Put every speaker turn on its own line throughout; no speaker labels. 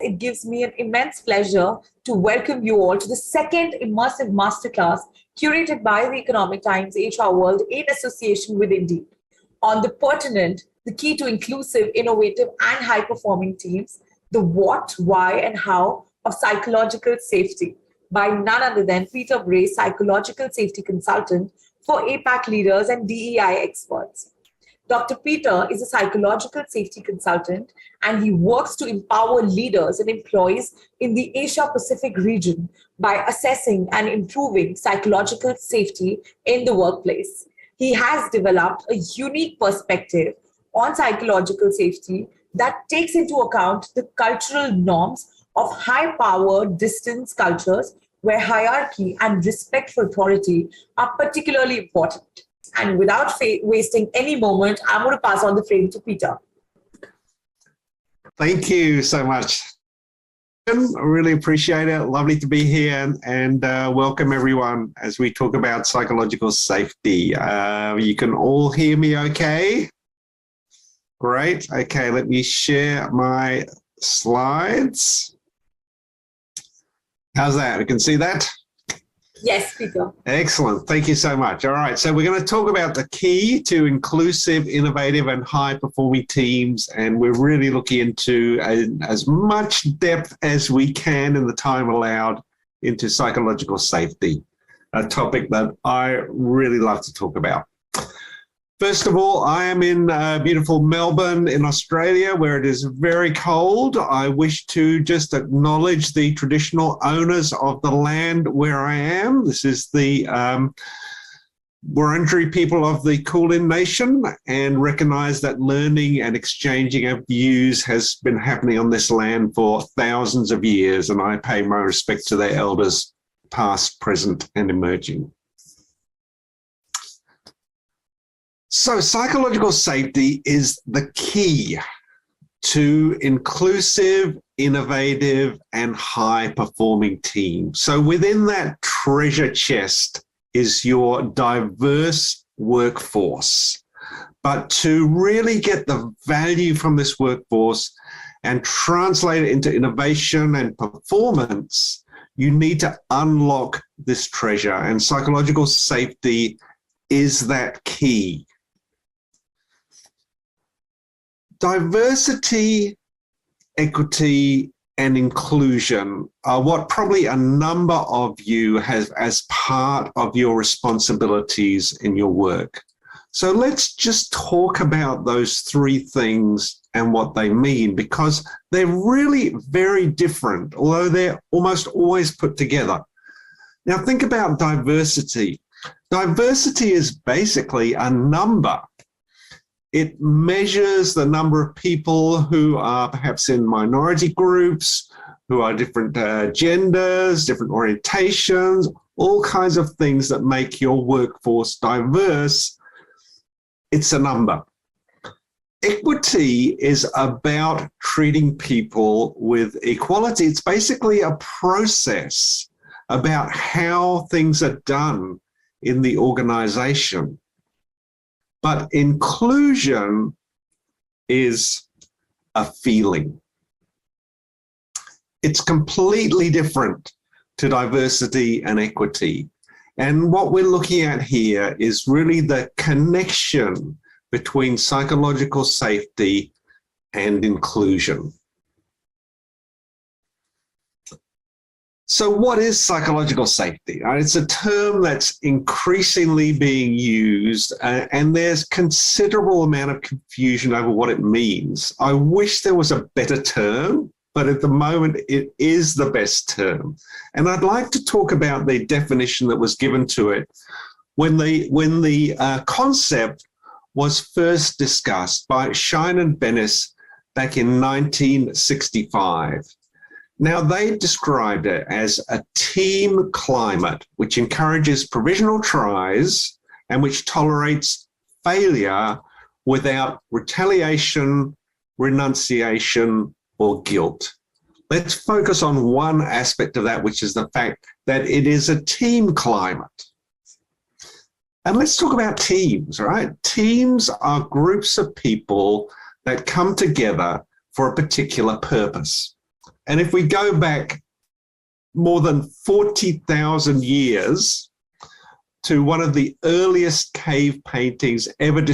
It gives me an immense pleasure to welcome you all to the second immersive masterclass curated by the Economic Times ETHRWorld in association with Indeed on the pertinent, the key to inclusive, innovative, and high-performing teams, the what, why, and how of psychological safety by none other than Peter Bray, psychological safety consultant for APAC leaders and DEI experts. Dr. Peter is a psychological safety consultant, and he works to empower leaders and employees in the Asia-Pacific region by assessing and improving psychological safety in the workplace. He has developed a unique perspective on psychological safety that takes into account the cultural norms of high-power distance cultures where hierarchy and respect for authority are particularly important. And without wasting any moment, I'm going to pass on the frame to Peter.
Thank you so much. I really appreciate it. Lovely to be here and welcome everyone as we talk about psychological safety. You can all hear me okay? Great. Okay, let me share my slides. How's that? You can see that?
Yes, Peter.
Excellent. Thank you so much. All right. So we're going to talk about the key to inclusive, innovative, and high-performing teams. And we're really looking into as much depth as we can in the time allowed into psychological safety, a topic that I really love to talk about. First of all, I am in beautiful Melbourne in Australia, where it is very cold. I wish to just acknowledge the traditional owners of the land where I am. This is the Wurundjeri people of the Kulin Nation, and recognize that learning and exchanging of views has been happening on this land for thousands of years, and I pay my respects to their elders, past, present, and emerging. So psychological safety is the key to inclusive, innovative, and high-performing teams. So within that treasure chest is your diverse workforce. But to really get the value from this workforce and translate it into innovation and performance, you need to unlock this treasure. And psychological safety is that key. Diversity, equity, and inclusion are what probably a number of you have as part of your responsibilities in your work. So let's just talk about those three things and what they mean, because they're really very different, although they're almost always put together. Now think about diversity. Diversity is basically a number. It measures the number of people who are perhaps in minority groups, who are different genders, different orientations, all kinds of things that make your workforce diverse. It's a number. Equity is about treating people with equality. It's basically a process about how things are done in the organization. But inclusion is a feeling. It's completely different to diversity and equity. And what we're looking at here is really the connection between psychological safety and inclusion. So what is psychological safety? It's a term that's increasingly being used, and there's considerable amount of confusion over what it means. I wish there was a better term, but at the moment it is the best term. And I'd like to talk about the definition that was given to it when the concept was first discussed by Shine and Bennis back in 1965. Now, they described it as a team climate which encourages provisional tries and which tolerates failure without retaliation, renunciation, or guilt. Let's focus on one aspect of that, which is the fact that it is a team climate. And let's talk about teams, right? Teams are groups of people that come together for a particular purpose. And if we go back more than 40,000 years to one of the earliest cave paintings ever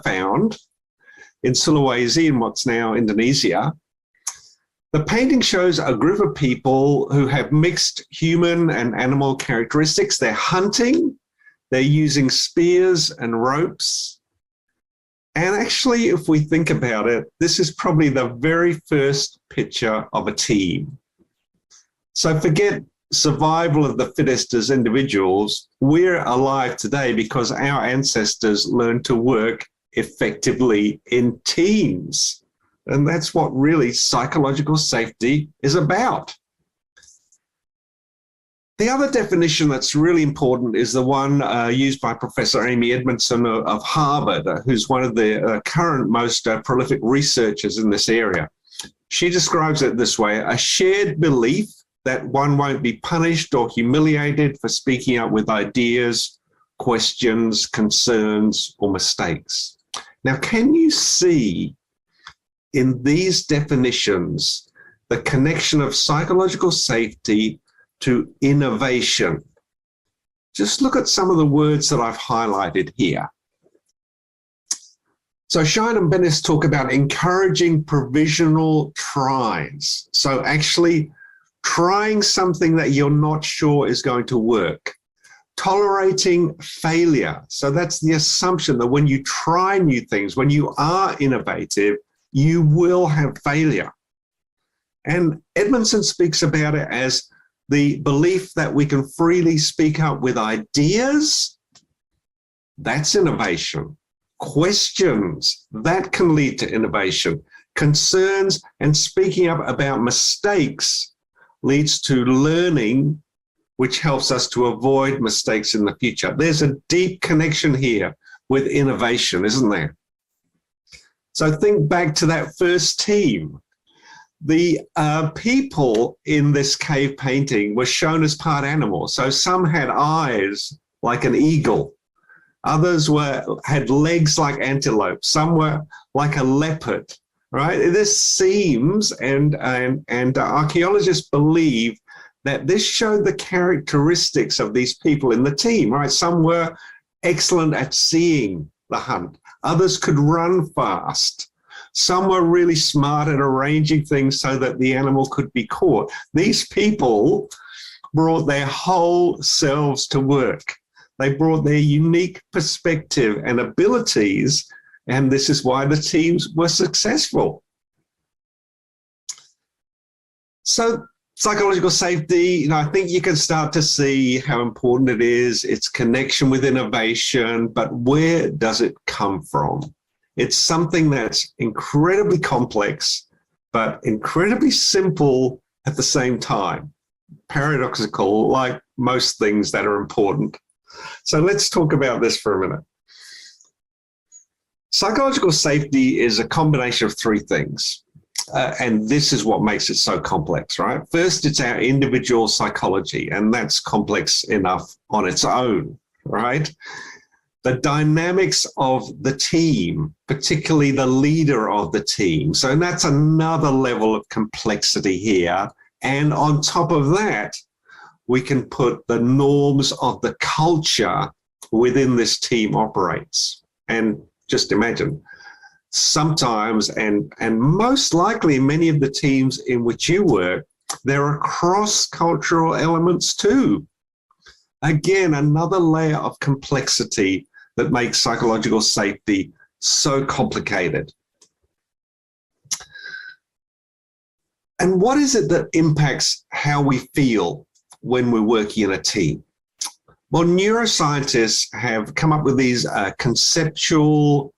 found in Sulawesi, in what's now Indonesia, the painting shows a group of people who have mixed human and animal characteristics. They're hunting, they're using spears and ropes. And actually, if we think about it, this is probably the very first picture of a team. So forget survival of the fittest as individuals. We're alive today because our ancestors learned to work effectively in teams. And that's what really psychological safety is about. The other definition that's really important is the one used by Professor Amy Edmondson of Harvard, who's one of the current most prolific researchers in this area. She describes it this way: a shared belief that one won't be punished or humiliated for speaking up with ideas, questions, concerns, or mistakes. Now, can you see in these definitions the connection of psychological safety to innovation? Just look at some of the words that I've highlighted here. So Shine and Bennis talk about encouraging provisional tries. So actually trying something that you're not sure is going to work. Tolerating failure. So that's the assumption that when you try new things, when you are innovative, you will have failure. And Edmondson speaks about it as the belief that we can freely speak up with ideas. That's innovation. Questions, that can lead to innovation. Concerns and speaking up about mistakes leads to learning, which helps us to avoid mistakes in the future. There's a deep connection here with innovation, isn't there? So think back to that first team. The people in this cave painting were shown as part animal. So some had eyes like an eagle. Others had legs like antelope. Some were like a leopard, right? This seems, and archaeologists believe that this showed the characteristics of these people in the team, right? Some were excellent at seeing the hunt. Others could run fast. Some were really smart at arranging things so that the animal could be caught. These people brought their whole selves to work. They brought their unique perspective and abilities, and this is why the teams were successful. So psychological safety, I think you can start to see how important it is, its connection with innovation, but where does it come from? It's something that's incredibly complex, but incredibly simple at the same time. Paradoxical, like most things that are important. So let's talk about this for a minute. Psychological safety is a combination of three things. And this is what makes it so complex, right? First, it's our individual psychology, and that's complex enough on its own, right? The dynamics of the team, particularly the leader of the team. So that's another level of complexity here. And on top of that, we can put the norms of the culture within this team operates. And just imagine, sometimes, and most likely many of the teams in which you work, there are cross-cultural elements too. Again, another layer of complexity that makes psychological safety so complicated. And what is it that impacts how we feel when we're working in a team? Well, neuroscientists have come up with these conceptual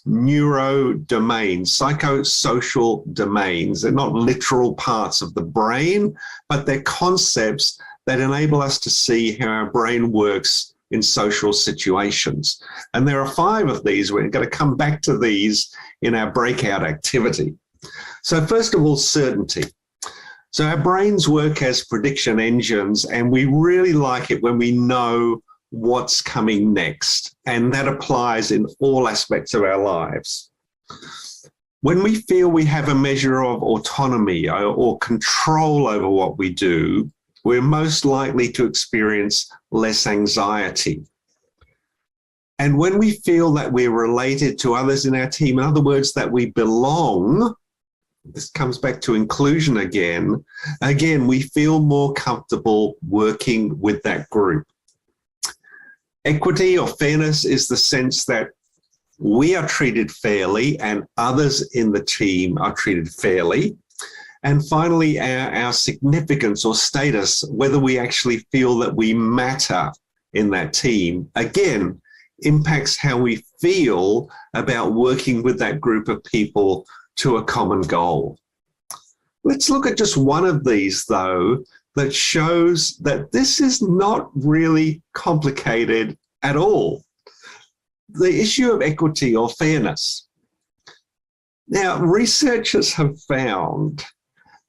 neuro domains, psychosocial domains. They're not literal parts of the brain, but they're concepts that enable us to see how our brain works in social situations. And there are 5 of these. We're going to come back to these in our breakout activity. So first of all, certainty. So our brains work as prediction engines, and we really like it when we know what's coming next. And that applies in all aspects of our lives. When we feel we have a measure of autonomy or control over what we do, we're most likely to experience less anxiety. And when we feel that we're related to others in our team, in other words, that we belong, this comes back to inclusion again, we feel more comfortable working with that group. Equity or fairness is the sense that we are treated fairly and others in the team are treated fairly. And finally, our significance or status, whether we actually feel that we matter in that team, again, impacts how we feel about working with that group of people to a common goal. Let's look at just one of these, though, that shows that this is not really complicated at all. The issue of equity or fairness. Now, researchers have found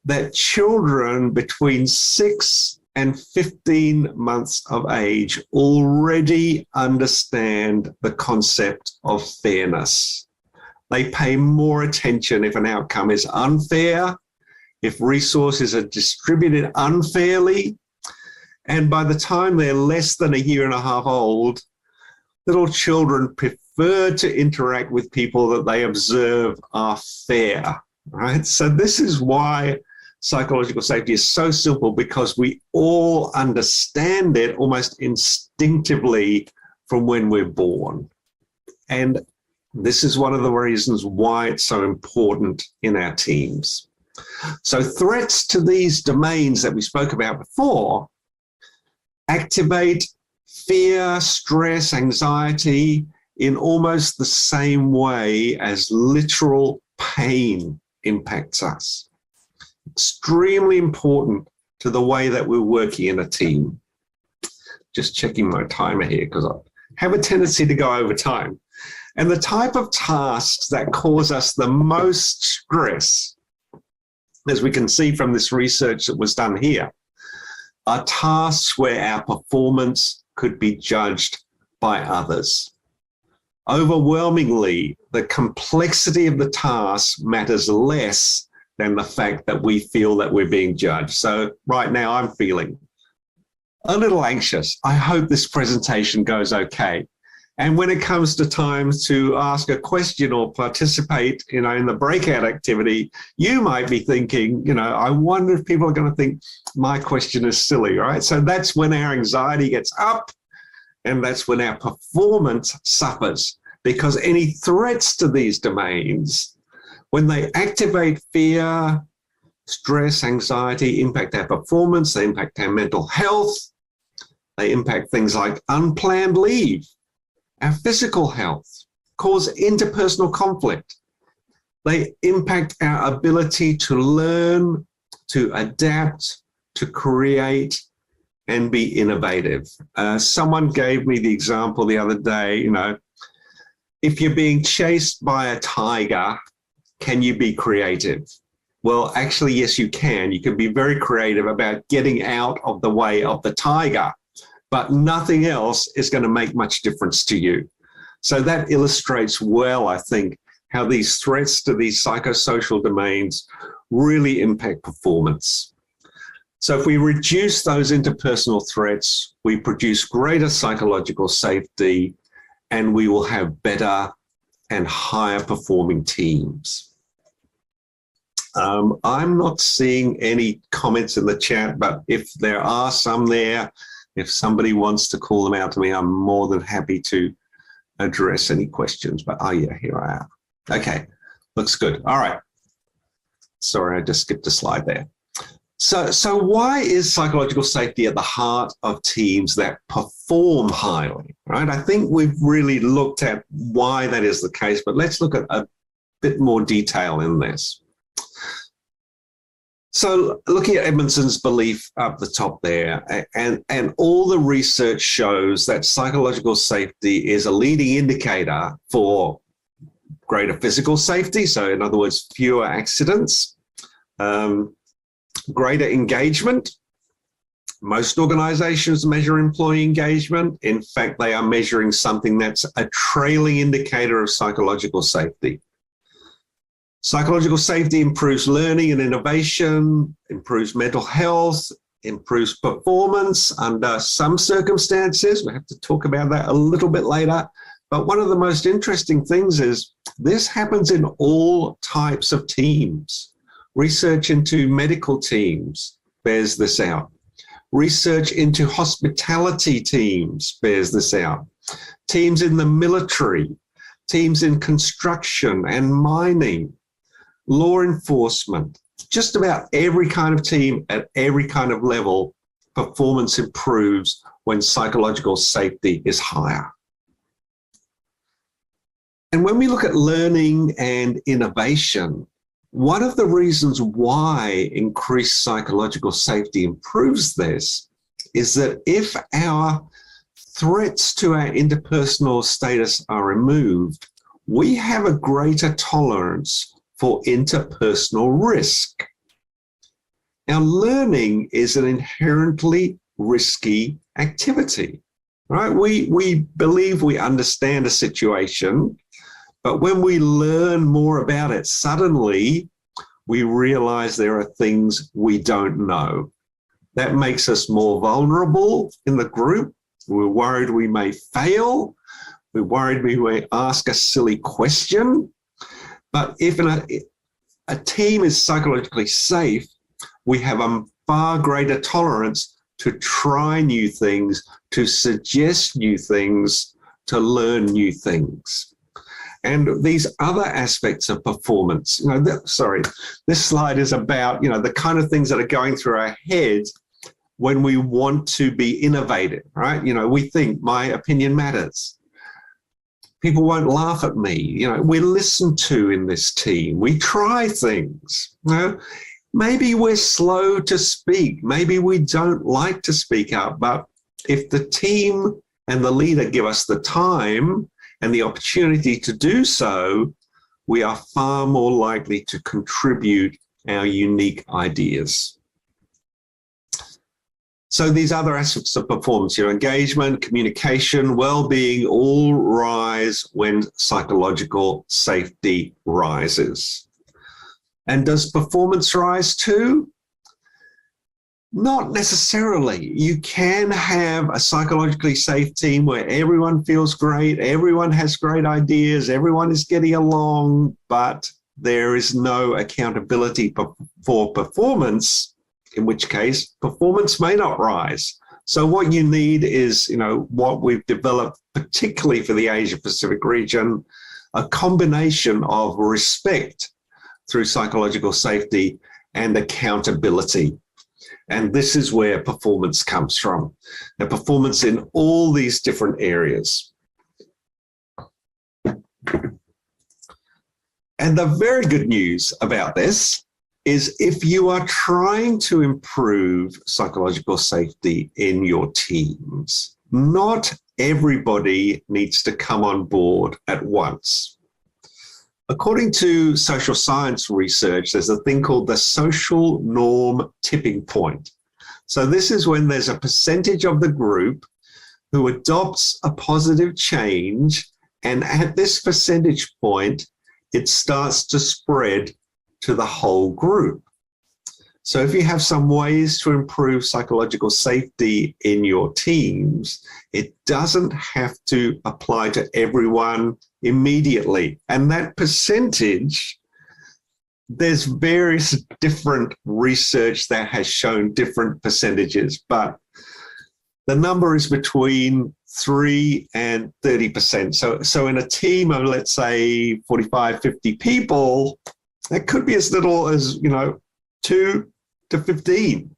that children between 6 and 15 months of age already understand the concept of fairness. They pay more attention if an outcome is unfair, if resources are distributed unfairly, and by the time they're less than a year and a half old, little children prefer to interact with people that they observe are fair, right? So this is why psychological safety is so simple, because we all understand it almost instinctively from when we're born. And this is one of the reasons why it's so important in our teams. So threats to these domains that we spoke about before activate fear, stress, anxiety in almost the same way as literal pain impacts us. Extremely important to the way that we're working in a team. Just checking my timer here because I have a tendency to go over time. And the type of tasks that cause us the most stress, as we can see from this research that was done here, are tasks where our performance could be judged by others. Overwhelmingly, the complexity of the task matters less than the fact that we feel that we're being judged. So right now I'm feeling a little anxious. I hope this presentation goes okay. And when it comes to time to ask a question or participate, in the breakout activity, you might be thinking, I wonder if people are going to think my question is silly, right? So that's when our anxiety gets up, and that's when our performance suffers, because any threats to these domains, when they activate fear, stress, anxiety, impact our performance, they impact our mental health, they impact things like unplanned leave, our physical health, cause interpersonal conflict. They impact our ability to learn, to adapt, to create, and be innovative. Someone gave me the example the other day, if you're being chased by a tiger, can you be creative? Well, actually, yes, you can. You can be very creative about getting out of the way of the tiger, but nothing else is going to make much difference to you. So that illustrates well, I think, how these threats to these psychosocial domains really impact performance. So if we reduce those interpersonal threats, we produce greater psychological safety, and we will have better and higher performing teams. I'm not seeing any comments in the chat, but if there are some there, if somebody wants to call them out to me, I'm more than happy to address any questions. But yeah, here I am. Okay, looks good. All right. Sorry, I just skipped a slide there. So why is psychological safety at the heart of teams that perform highly, right? I think we've really looked at why that is the case, but let's look at a bit more detail in this. So looking at Edmondson's belief up the top there, and all the research shows that psychological safety is a leading indicator for greater physical safety. So in other words, fewer accidents, greater engagement. Most organizations measure employee engagement. In fact, they are measuring something that's a trailing indicator of psychological safety. Psychological safety improves learning and innovation, improves mental health, improves performance under some circumstances. We have to talk about that a little bit later. But one of the most interesting things is this happens in all types of teams. Research into medical teams bears this out. Research into hospitality teams bears this out. Teams in the military, teams in construction and mining, law enforcement, just about every kind of team at every kind of level, performance improves when psychological safety is higher. And when we look at learning and innovation, one of the reasons why increased psychological safety improves this is that if our threats to our interpersonal status are removed, we have a greater tolerance for interpersonal risk. Now, learning is an inherently risky activity, right? We believe we understand a situation, but when we learn more about it, suddenly we realize there are things we don't know. That makes us more vulnerable in the group. We're worried we may fail. We're worried we may ask a silly question. But if a team is psychologically safe, we have a far greater tolerance to try new things, to suggest new things, to learn new things. And these other aspects of performance, this slide is about, the kind of things that are going through our heads when we want to be innovative, right? We think my opinion matters. People won't laugh at me. We're listened to in this team. We try things. Maybe we're slow to speak. Maybe we don't like to speak up. But if the team and the leader give us the time and the opportunity to do so, we are far more likely to contribute our unique ideas. So these other aspects of performance, engagement, communication, well-being, all rise when psychological safety rises. And does performance rise too? Not necessarily. You can have a psychologically safe team where everyone feels great, everyone has great ideas, everyone is getting along, but there is no accountability for performance, in which case performance may not rise. So what you need is, what we've developed, particularly for the Asia Pacific region, a combination of respect through psychological safety and accountability. And this is where performance comes from. The performance in all these different areas. And the very good news about this is if you are trying to improve psychological safety in your teams, not everybody needs to come on board at once. According to social science research, there's a thing called the social norm tipping point. So this is when there's a percentage of the group who adopts a positive change, and at this percentage point, it starts to spread to the whole group. So if you have some ways to improve psychological safety in your teams, it doesn't have to apply to everyone immediately. And that percentage, there's various different research that has shown different percentages, but the number is between 3 and 30%. So in a team of, let's say, 45, 50 people, that could be as little as, 2 to 15.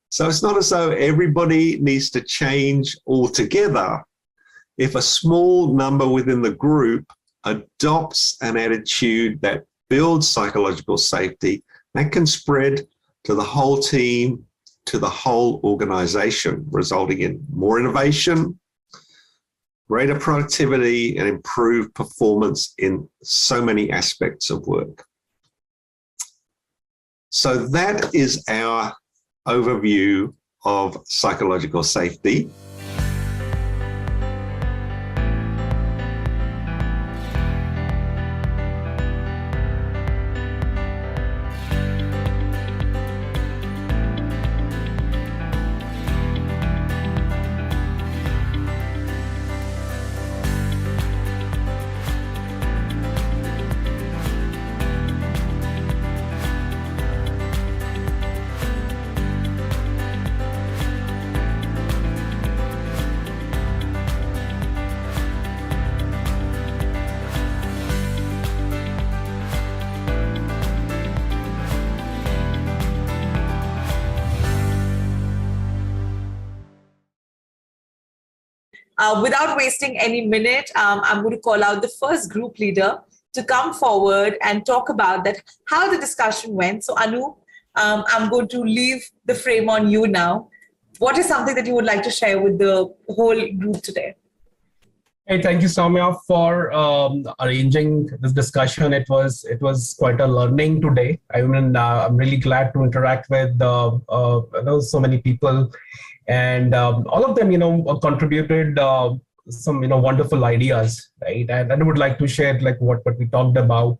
So it's not as though everybody needs to change altogether. If a small number within the group adopts an attitude that builds psychological safety, that can spread to the whole team, to the whole organization, resulting in more innovation, greater productivity, and improved performance in so many aspects of work. So that is our overview of psychological safety.
Without wasting any minute, I'm going to call out the first group leader to come forward and talk about that, how the discussion went. So Anu, I'm going to leave the frame on you now. What is something that you would like to share with the whole group today?
Hey, thank you, Soumya, for arranging this discussion. It was quite a learning today. I mean, I'm really glad to interact with so many people, and all of them, contributed some wonderful ideas, right? And I would like to share like what we talked about.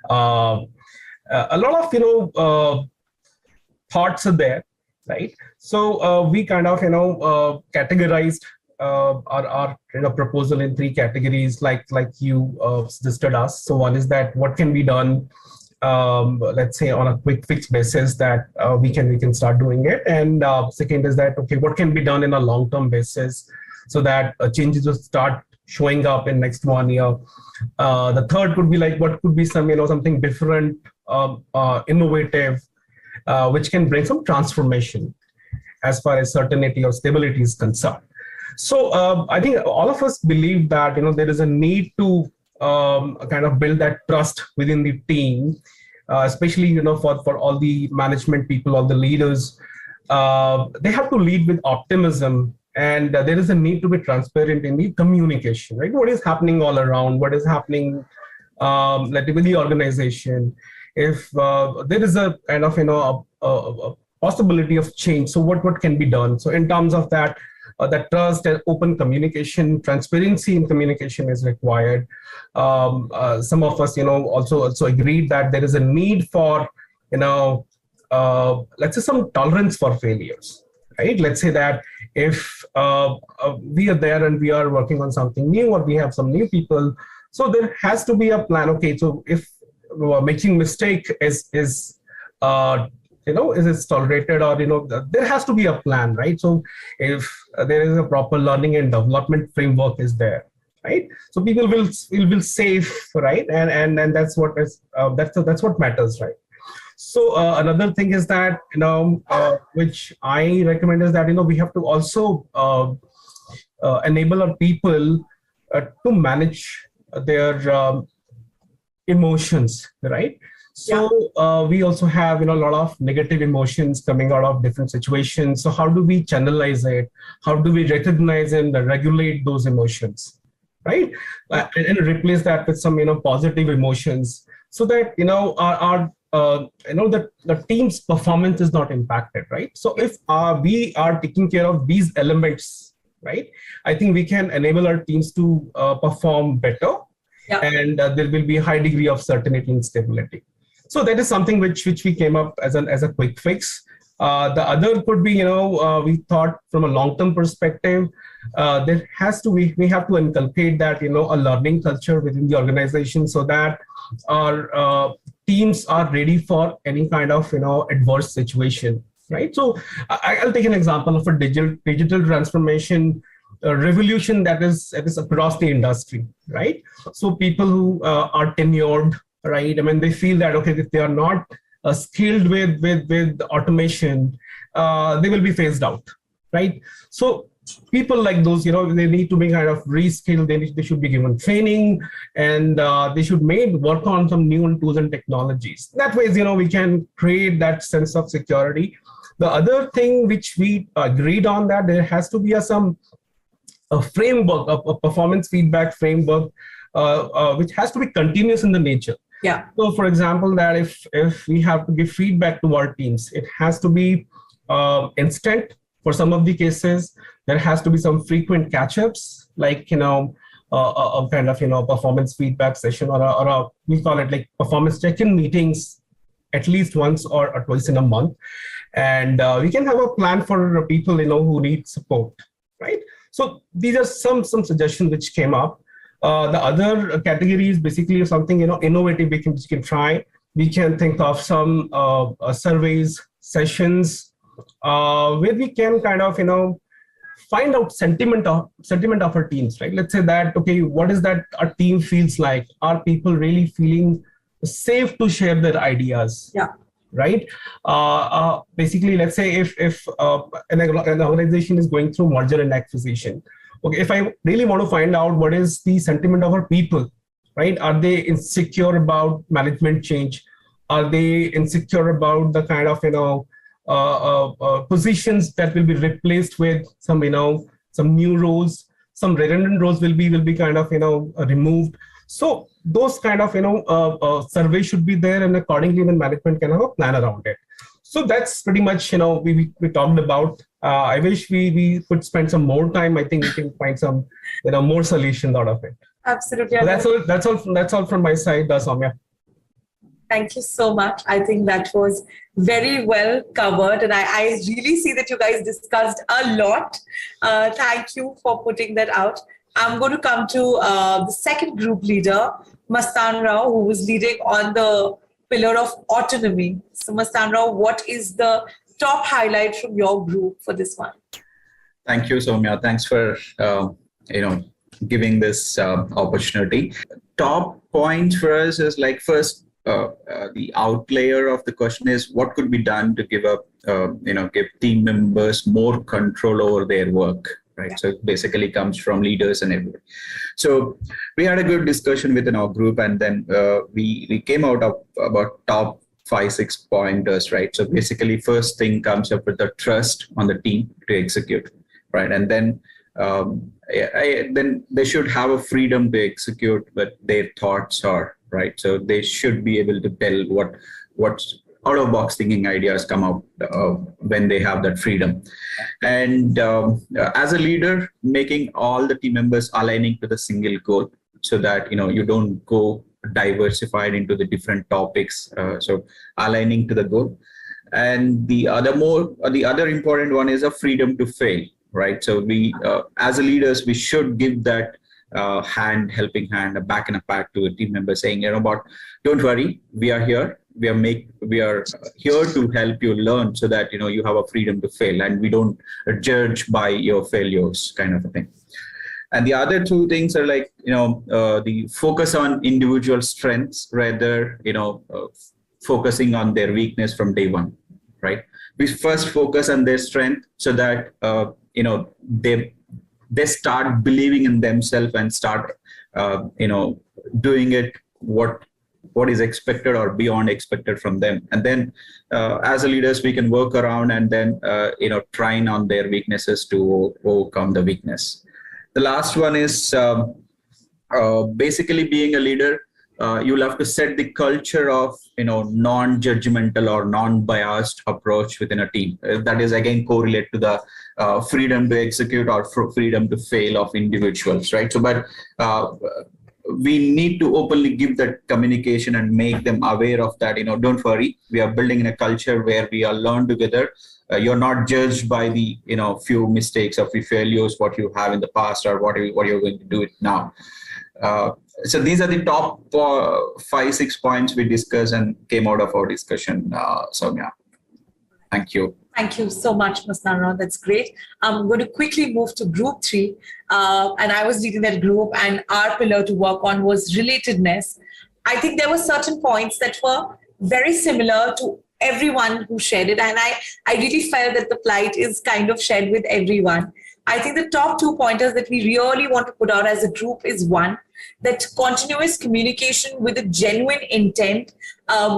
A lot of thoughts are there, right? So we kind of categorized our proposal in three categories, like you suggested us. So one is that what can be done, let's say on a quick fix basis that we can start doing it, and second is that okay, what can be done in a long-term basis so that changes will start showing up in next 1 year. The third could be like what could be some something different, innovative, which can bring some transformation as far as certainty or stability is concerned. So I think all of us believe that there is a need to kind of build that trust within the team, especially for all the management people, all the leaders. They have to lead with optimism, and there is a need to be transparent in the communication, right? What is happening all around? What is happening with the organization? If there is a kind of a possibility of change, so what can be done? So in terms of that. That trust and open communication, transparency in communication is required. Some of us, also agreed that there is a need for, let's say some tolerance for failures, right? Let's say that if we are there and we are working on something new, or we have some new people, so there has to be a plan. Okay, so if making mistake is it tolerated, or there has to be a plan, right? So if there is a proper learning and development framework is there, right? So people will save, right? And that's what is that's what matters, right? So another thing is that which I recommend is that we have to also enable our people to manage their emotions, right? So we also have a lot of negative emotions coming out of different situations. So how do we channelize it? How do we recognize and regulate those emotions, right? And replace that with some positive emotions, so that the team's performance is not impacted, right? So if we are taking care of these elements, right, I think we can enable our teams to perform better, and there will be a high degree of certainty and stability. So that is something which we came up as a quick fix. The other could be, we thought from a long-term perspective, there has to be, we have to inculcate that, a learning culture within the organization, so that our teams are ready for any kind of, adverse situation, right? So I'll take an example of a digital transformation revolution that is across the industry, right? So people who are tenured, right? I mean, they feel that, okay, if they are not skilled with automation, they will be phased out, right? So people like those, they need to be kind of reskilled. They should be given training, and they should work on some new tools and technologies. That way, we can create that sense of security. The other thing which we agreed on, that there has to be a framework, a performance feedback framework, which has to be continuous in the nature.
Yeah.
So, for example, that if we have to give feedback to our teams, it has to be instant. For some of the cases, there has to be some frequent catch-ups, like a kind of performance feedback session, or we call it like performance check-in meetings, at least once or twice in a month, and we can have a plan for people who need support, right? So these are some suggestions which came up. The other category is basically something innovative we can try. We can think of some surveys, sessions, where we can kind of find out sentiment of our teams, right? Let's say that, okay, what is that our team feels like? Are people really feeling safe to share their ideas?
Yeah.
Right? Basically, let's say if an organization is going through merger and acquisition, okay, if I really want to find out what is the sentiment of our people, right? Are they insecure about management change? Are they insecure about the kind of, positions that will be replaced with some, some new roles, some redundant roles will be kind of, removed. So those kind of, surveys should be there, and accordingly, then management can have a plan around it. So that's pretty much, we talked about. I wish we could spend some more time. I think we can find some, more solutions out of it.
Absolutely.
So that's all from my side, Soumya.
Thank you so much. I think that was very well covered. And I really see that you guys discussed a lot. Thank you for putting that out. I'm going to come to the second group leader, Mastan Rao, who was leading on the pillar of autonomy. So Mastan Rao, what is the top highlight from your group for this one?
Thank you, Soumya. Thanks for, giving this opportunity. Top points for us is like first, the outlayer of the question is what could be done to give team members more control over their work, right? Yeah. So it basically comes from leaders and everybody. So we had a good discussion within our group, and then we came out of about top 5-6 pointers, right? So basically first thing comes up with the trust on the team to execute, right? And then then they should have a freedom to execute what their thoughts are, right? So they should be able to tell what's out of box thinking ideas come out when they have that freedom. And as a leader, making all the team members aligning to the single goal, so that you don't go diversified into the different topics. So aligning to the goal. And the other important one is a freedom to fail, right? So we as a leaders, we should give that helping hand, a back and a pat to a team member, saying, don't worry, we are here. We are here to help you learn, so that you have a freedom to fail, and we don't judge by your failures, kind of a thing. And the other two things are like the focus on individual strengths, rather focusing on their weakness from day one, right? We first focus on their strength, so that they start believing in themselves and start doing it what is expected or beyond expected from them. And then as a leaders, we can work around and then trying on their weaknesses to overcome the weakness. The last one is basically being a leader. You'll have to set the culture of non-judgmental or non-biased approach within a team. That is again correlate to the freedom to execute or freedom to fail of individuals, right? So, but we need to openly give that communication and make them aware of that. Don't worry, we are building in a culture where we all learn together. You're not judged by the few mistakes or few failures what you have in the past or what you're going to do it now. So these are the top 5-6 points we discussed and came out of our discussion, Soumya. Thank you.
Thank you so much, Mastan Rao. That's great. I'm going to quickly move to group 3. And I was leading that group, and our pillar to work on was relatedness. I think there were certain points that were very similar to everyone who shared it. And I really felt that the plight is kind of shared with everyone. I think the top 2 pointers that we really want to put out as a group is one, that continuous communication with a genuine intent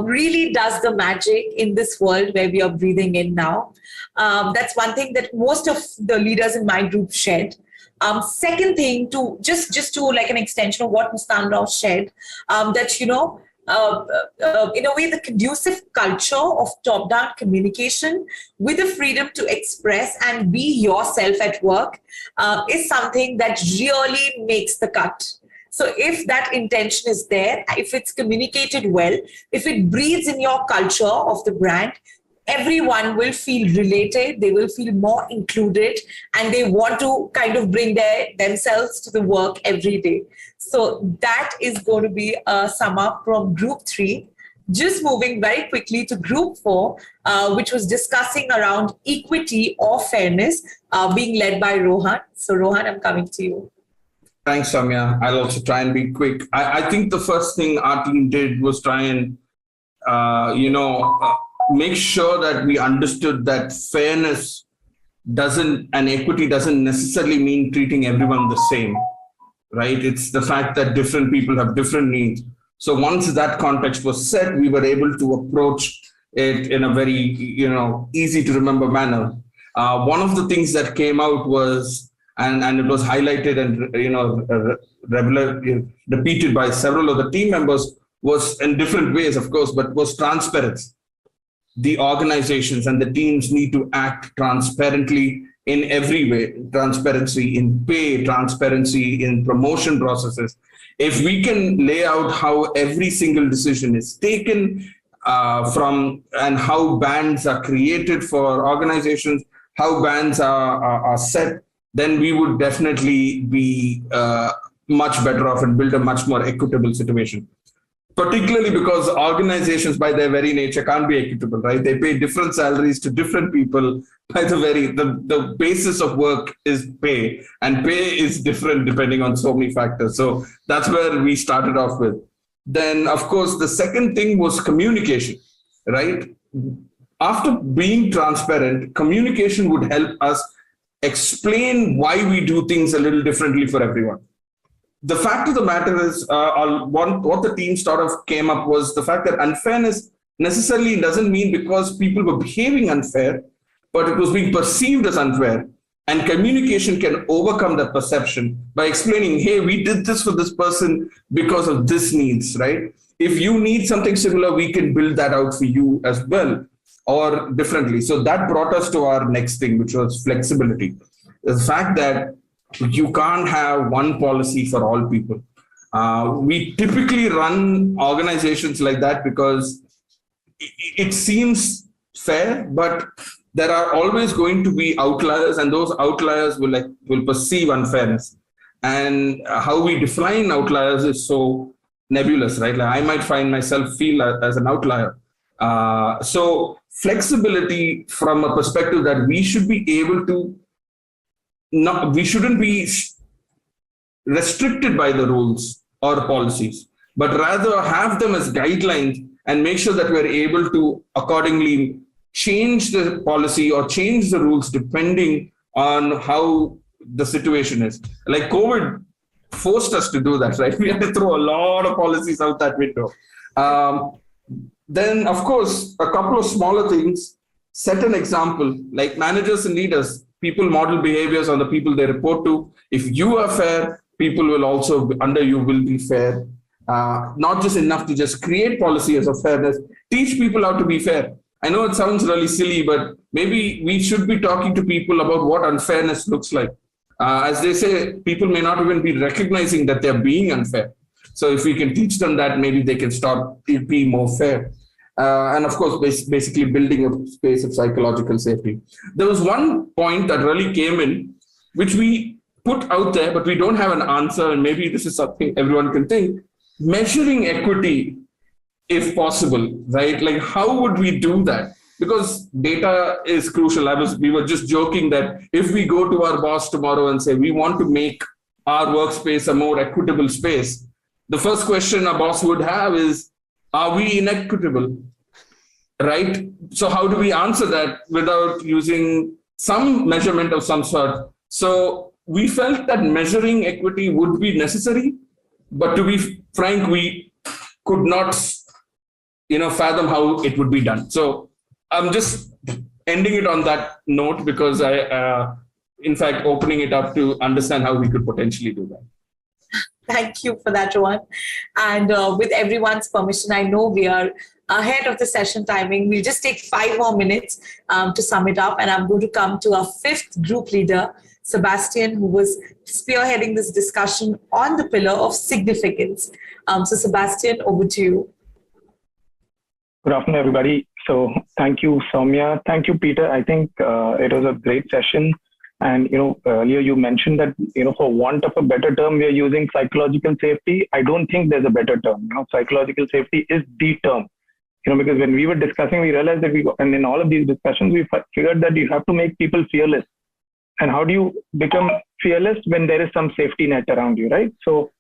really does the magic in this world where we are breathing in now. That's one thing that most of the leaders in my group shared. Second thing, to just to like an extension of what Mastan Rao shared, that in a way, the conducive culture of top-down communication with the freedom to express and be yourself at work is something that really makes the cut. So if that intention is there, if it's communicated well, if it breathes in your culture of the brand, everyone will feel related, they will feel more included, and they want to kind of bring themselves to the work every day. So that is going to be a sum up from group 3. Just moving very quickly to group 4, which was discussing around equity or fairness, being led by Rohan. So Rohan, I'm coming to you.
Thanks, Soumya. I'll also try and be quick. I think the first thing our team did was try and, make sure that we understood that fairness and equity doesn't necessarily mean treating everyone the same, right? It's the fact that different people have different needs. So once that context was set, we were able to approach it in a very, easy to remember manner. One of the things that came out was, and it was highlighted and, repeated by several of the team members, was in different ways, of course, but was transparency. The organizations and the teams need to act transparently in every way. Transparency in pay, transparency in promotion processes. If we can lay out how every single decision is taken and how bands are created for organizations, how bands are set, then we would definitely be much better off and build a much more equitable situation. Particularly because organizations by their very nature can't be equitable, right? They pay different salaries to different people. By the basis of work is pay, and pay is different depending on so many factors. So that's where we started off with. Then, of course, the second thing was communication, right? After being transparent, communication would help us explain why we do things a little differently for everyone. The fact of the matter is, what the team sort of came up was the fact that unfairness necessarily doesn't mean because people were behaving unfair, but it was being perceived as unfair. And communication can overcome that perception by explaining, hey, we did this for this person because of this needs, right? If you need something similar, we can build that out for you as well, or differently. So that brought us to our next thing, which was flexibility. The fact that you can't have one policy for all people. We typically run organizations like that because it seems fair, but there are always going to be outliers, and those outliers will perceive unfairness. And how we define outliers is so nebulous, right? Like I might find myself feel as an outlier. So flexibility from a perspective that we should be able to we shouldn't be restricted by the rules or policies, but rather have them as guidelines and make sure that we're able to accordingly change the policy or change the rules depending on how the situation is. Like COVID forced us to do that, right? We had to throw a lot of policies out that window. Then, of course, a couple of smaller things, set an example, like managers and leaders. People model behaviors on the people they report to. If you are fair, people will also under you will be fair. Not just enough to just create policies of fairness, teach people how to be fair. I know it sounds really silly, but maybe we should be talking to people about what unfairness looks like. As they say, people may not even be recognizing that they're being unfair. So if we can teach them that, maybe they can start being more fair. And of course, basically building a space of psychological safety. There was one point that really came in, which we put out there, but we don't have an answer. And maybe this is something everyone can think. Measuring equity, if possible, right? Like, how would we do that? Because data is crucial. We were just joking that if we go to our boss tomorrow and say, we want to make our workspace a more equitable space, the first question a boss would have is, are we inequitable? Right? So how do we answer that without using some measurement of some sort? So we felt that measuring equity would be necessary, but to be frank, we could not, fathom how it would be done. So I'm just ending it on that note because in fact, opening it up to understand how we could potentially do that.
Thank you for that, Rohan. And with everyone's permission, I know we are ahead of the session timing. We'll just take 5 more minutes to sum it up. And I'm going to come to our 5th group leader, Sebastian, who was spearheading this discussion on the pillar of significance. So Sebastian, over to you.
Good afternoon, everybody. So thank you, Soumya. Thank you, Peter. I think it was a great session. And, earlier you mentioned that, for want of a better term, we are using psychological safety. I don't think there's a better term. Psychological safety is the term. Because when we were discussing, we realized that and in all of these discussions, we figured that you have to make people fearless. And how do you become fearless when there is some safety net around you, right? So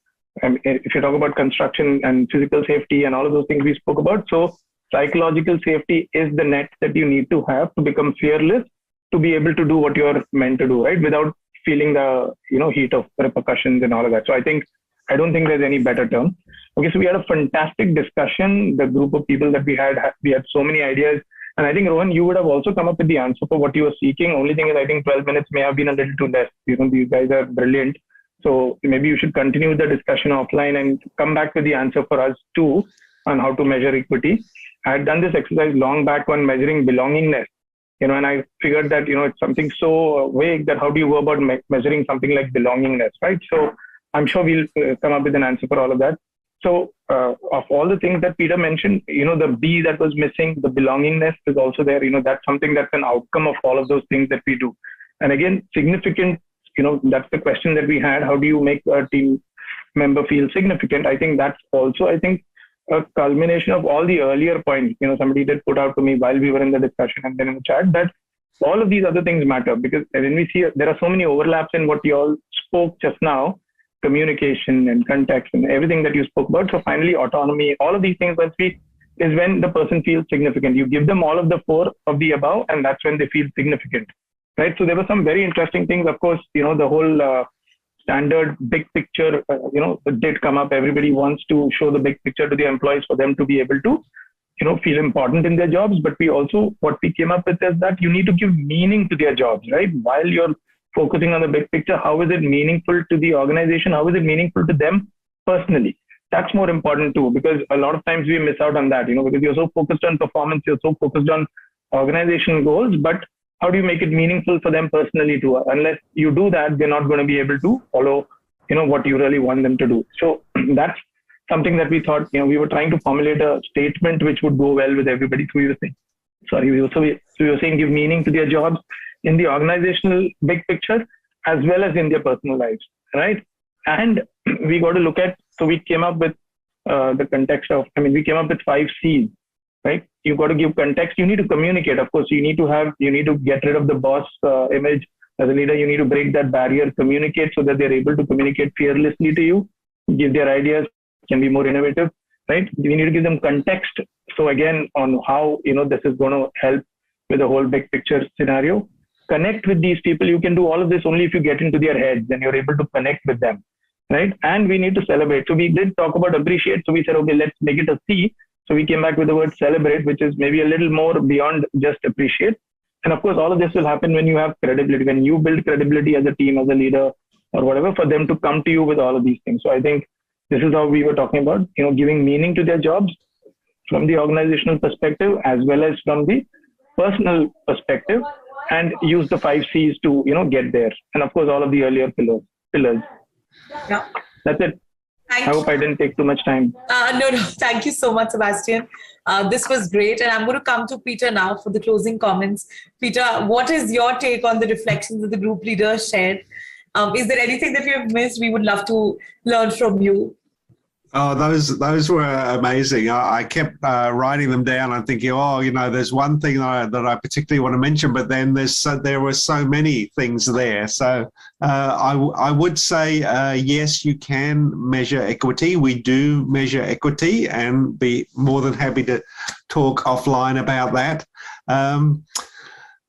if you talk about construction and physical safety and all of those things we spoke about, so psychological safety is the net that you need to have to become fearless to be able to do what you're meant to do, right? Without feeling the, heat of repercussions and all of that. So I don't think there's any better term. Okay, so we had a fantastic discussion. The group of people that we had so many ideas. And I think, Rohan, you would have also come up with the answer for what you were seeking. Only thing is, I think 12 minutes may have been a little too less. These guys are brilliant. So maybe you should continue the discussion offline and come back with the answer for us too on how to measure equity. I had done this exercise long back on measuring belongingness, and I figured that, it's something so vague that how do you go about measuring something like belongingness, right? So I'm sure we'll come up with an answer for all of that. So of all the things that Peter mentioned, the B that was missing, the belongingness is also there. That's something that's an outcome of all of those things that we do. And again, significant, that's the question that we had. How do you make a team member feel significant? I think that's also, a culmination of all the earlier points. Somebody did put out to me while we were in the discussion and then in the chat that all of these other things matter, because when we see there are so many overlaps in what you all spoke just now, communication and context and everything that you spoke about. So finally, autonomy, all of these things is when the person feels significant. You give them all of the 4 of the above, and that's when they feel significant, right? So there were some very interesting things. Of course, the whole standard big picture, did come up. Everybody wants to show the big picture to the employees for them to be able to, feel important in their jobs. But what we came up with is that you need to give meaning to their jobs, right? While you're focusing on the big picture, how is it meaningful to the organization? How is it meaningful to them personally? That's more important too, because a lot of times we miss out on that, because you're so focused on performance, you're so focused on organizational goals, but how do you make it meaningful for them personally too? Unless you do that, they're not going to be able to follow, what you really want them to do. So that's something that we thought, we were trying to formulate a statement which would go well with everybody. So we were saying give meaning to their jobs in the organizational big picture as well as in their personal lives, right? And we got to look at, so we came up with the context of, we came up with 5 C's, right? You got to give context. You need to communicate. Of course, you need to get rid of the boss image. As a leader, you need to break that barrier, communicate so that they're able to communicate fearlessly to you, give their ideas, can be more innovative, right? You need to give them context. So again, on how, this is going to help with the whole big picture scenario. Connect with these people. You can do all of this only if you get into their heads and you're able to connect with them, right? And we need to celebrate. So we did talk about appreciate. So we said, okay, let's make it a C. So we came back with the word celebrate, which is maybe a little more beyond just appreciate. And of course, all of this will happen when you have credibility, when you build credibility as a team, as a leader or whatever, for them to come to you with all of these things. So I think this is how we were talking about, giving meaning to their jobs from the organizational perspective, as well as from the personal perspective, and use the 5 C's to, get there. And of course, all of the earlier pillars.
Yeah.
That's it. I hope I didn't take too much time.
No. Thank you so much, Sebastian. This was great. And I'm going to come to Peter now for the closing comments. Peter, what is your take on the reflections that the group leaders shared? Is there anything that we have missed? We would love to learn from you.
Oh, those were amazing. I kept writing them down and thinking, there's one thing that I particularly want to mention, but then there were so many things there. So I would say, yes, you can measure equity. We do measure equity and be more than happy to talk offline about that.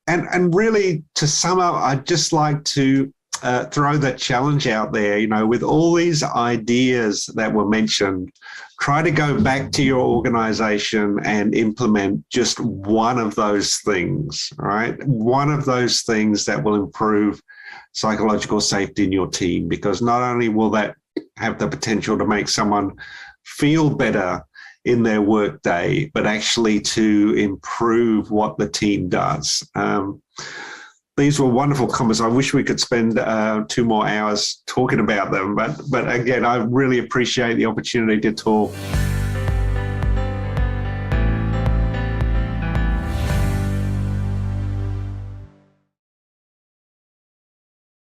And really, to sum up, I'd just like to throw that challenge out there, with all these ideas that were mentioned, try to go back to your organization and implement just one of those things, right? One of those things that will improve psychological safety in your team, because not only will that have the potential to make someone feel better in their workday, but actually to improve what the team does. These were wonderful comments. I wish we could spend 2 more hours talking about them, but again, I really appreciate the opportunity to talk.